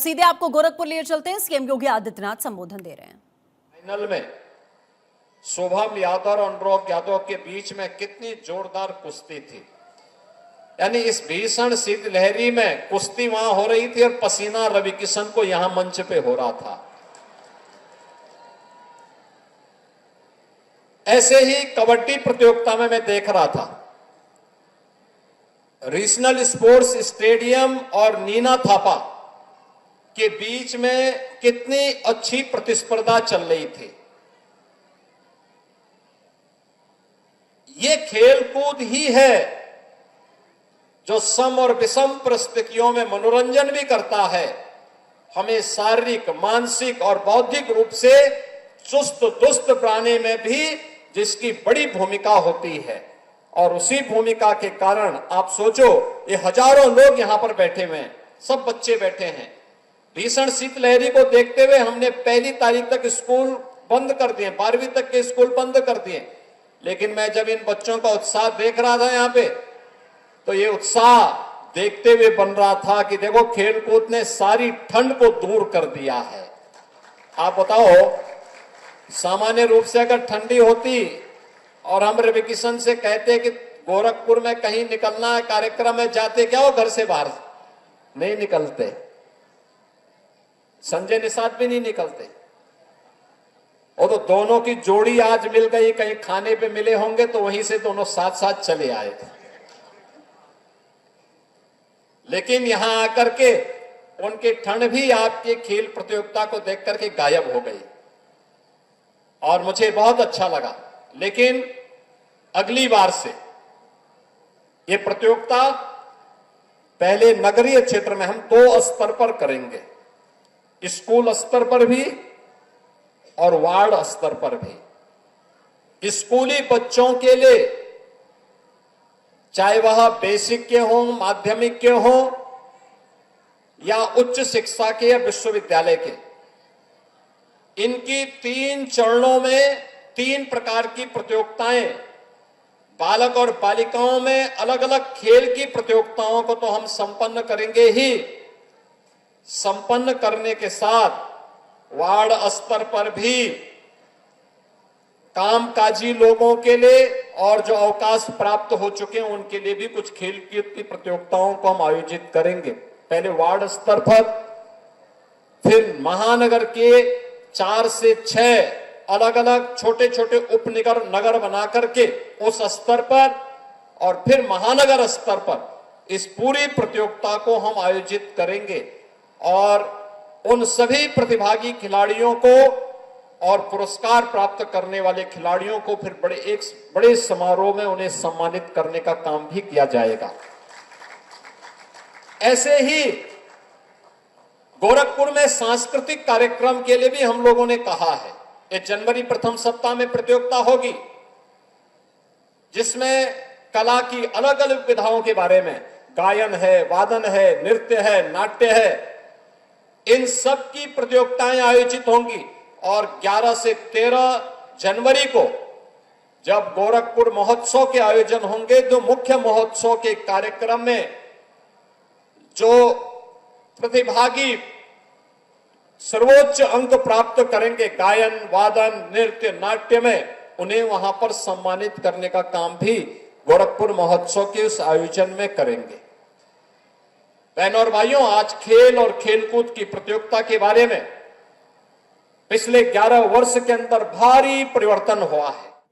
सीधे आपको गोरखपुर लिए चलते हैं। सीएम योगी आदित्यनाथ संबोधन दे रहे हैं। फाइनल में शुभम यादव और अनुराग यादव के बीच में कितनी जोरदार कुश्ती थी। यानी इस भीषण शीतलहरी में कुश्ती वहां हो रही थी और पसीना रवि किशन को यहां मंच पे हो रहा था। ऐसे ही कबड्डी प्रतियोगिता में मैं देख रहा था, रीजनल स्पोर्ट्स स्टेडियम और नीना थापा के बीच में कितनी अच्छी प्रतिस्पर्धा चल रही थी। ये खेल कूद ही है जो सम और विषम परिस्थितियों में मनोरंजन भी करता है, हमें शारीरिक, मानसिक और बौद्धिक रूप से चुस्त दुरुस्त बनाने में भी जिसकी बड़ी भूमिका होती है। और उसी भूमिका के कारण आप सोचो, ये हजारों लोग यहां पर बैठे हुए हैं, सब बच्चे बैठे हैं। भीषण शीतलहरी को देखते हुए हमने 1 तारीख तक स्कूल बंद कर दिए, 12वीं तक के स्कूल बंद कर दिए। लेकिन मैं जब इन बच्चों का उत्साह देख रहा था यहां पे, तो ये उत्साह देखते हुए बन रहा था कि देखो खेलकूद ने सारी ठंड को दूर कर दिया है। आप बताओ, सामान्य रूप से अगर ठंडी होती और हम रवि किशन से कहते कि गोरखपुर में कहीं निकलना है कार्यक्रम में, जाते क्या हो घर से बाहर? नहीं निकलते। संजय निषाद भी नहीं निकलते। और तो दोनों की जोड़ी आज मिल गई, कहीं खाने पे मिले होंगे तो वहीं से दोनों साथ साथ चले आए थे। लेकिन यहां आकर के उनकी ठंड भी आपके खेल प्रतियोगिता को देख करके गायब हो गई और मुझे बहुत अच्छा लगा। लेकिन अगली बार से ये प्रतियोगिता पहले नगरीय क्षेत्र में हम 2 स्तर पर करेंगे, स्कूल स्तर पर भी और वार्ड स्तर पर भी। स्कूली बच्चों के लिए, चाहे वह बेसिक के हों, माध्यमिक के हों या उच्च शिक्षा के या विश्वविद्यालय के, इनकी 3 चरणों में 3 प्रकार की प्रतियोगिताएं, बालक और बालिकाओं में अलग अलग खेल की प्रतियोगिताओं को तो हम संपन्न करेंगे ही, संपन्न करने के साथ वार्ड स्तर पर भी कामकाजी लोगों के लिए और जो अवकाश प्राप्त हो चुके हैं उनके लिए भी कुछ खेल की प्रतियोगिताओं को हम आयोजित करेंगे। पहले वार्ड स्तर पर, फिर महानगर के 4 से 6 अलग अलग छोटे छोटे उपनगर नगर बना करके उस स्तर पर, और फिर महानगर स्तर पर इस पूरी प्रतियोगिता को हम आयोजित करेंगे। और उन सभी प्रतिभागी खिलाड़ियों को और पुरस्कार प्राप्त करने वाले खिलाड़ियों को फिर बड़े समारोह में उन्हें सम्मानित करने का काम भी किया जाएगा। ऐसे ही गोरखपुर में सांस्कृतिक कार्यक्रम के लिए भी हम लोगों ने कहा है, ये जनवरी प्रथम सप्ताह में प्रतियोगिता होगी जिसमें कला की अलग अलग विधाओं के बारे में, गायन है, वादन है, नृत्य है, नाट्य है, इन सब की प्रतियोगिताएं आयोजित होंगी। और 11 से 13 जनवरी को जब गोरखपुर महोत्सव के आयोजन होंगे, तो मुख्य महोत्सव के कार्यक्रम में जो प्रतिभागी सर्वोच्च अंक प्राप्त करेंगे गायन, वादन, नृत्य, नाट्य में, उन्हें वहां पर सम्मानित करने का काम भी गोरखपुर महोत्सव के उस आयोजन में करेंगे। बहनों और भाइयों, आज खेल और खेलकूद की प्रतियोगिता के बारे में पिछले 11 वर्ष के अंदर भारी परिवर्तन हुआ है।